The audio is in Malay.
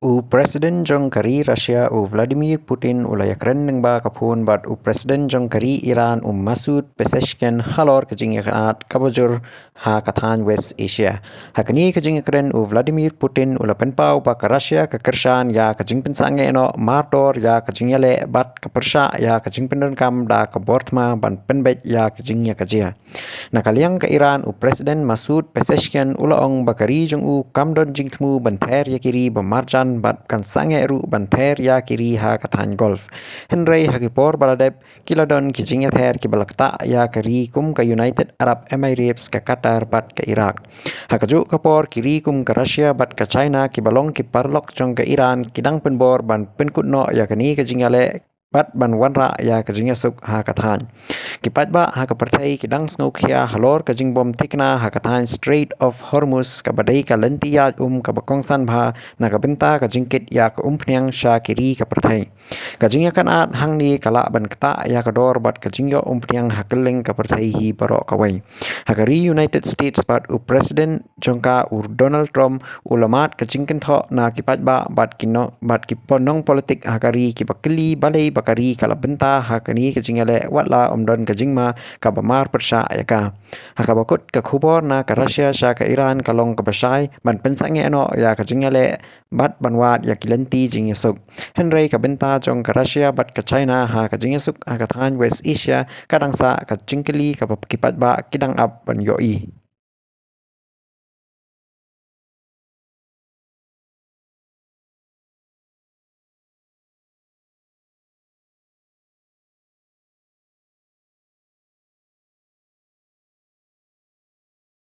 Presiden Jongkari Rusia Vladimir Putin ulaya keren nang ba kapun bat Presiden Jongkari Iran Masud Pezeshkian halor kajing yakat kabajur ha katan West Asia. Hakani kajing keren Vladimir Putin ula penpau ba ka Rusia ka kershan ya kajing pensange no martor ya kajing yale bat ka persha ya kajing pendenkam da ka bortma ban penbet ya kajing ya kajia. Nakaliang ka Iran Presiden Masud Pezeshkian ulaong bakari jong kamdon jingtmu banter ya kiri bamarjan bat kan sange ru banter ya kiri ha katan golf. Henry hagipor baladeb kiladon kijing ya ther kibalakta ya kiri kum ka United Arab Emirates ka Qatar bat ka Iraq. Hakaju kapor kiri kum ka Russia bat ka China kibalong kiparlok jong ka Iran kidang penbor ban penkutno ya kani kijing ale bat ban wanra ya kajing suk ha katan. Kipat ba ha kapartai kidang snokya halor kajing bom tikna ha katan Strait of Hormuz ka badai ka lentiya ka bakongsan bha na kabenta kajing kit ya ka umpnyang sha kiri ka partai. Kajing kan at hang ni kala ban kata ya ka dor bat kajing yo umpnyang hakeling ka partai hi barok kawai. Hakari United States bat President jongka Donald Trump ulamat kajing kentho na kipat ba bat kiponong politik hakari kibakili balai bakari kala benta hakani kajingale watla omdon kajingma kabamar persya ayaka hakabakut ka khubor na ka Russia sya ka Iran kalong kabasai ban pensange ano ya kajingale bat banwat ya kilenti jingyasuk Henry ka benta jong ka Russia bat ka China ha kajingyasuk ha katan West Asia kadang sa kajingkeli ka kipat ba kidang ab ban yoi.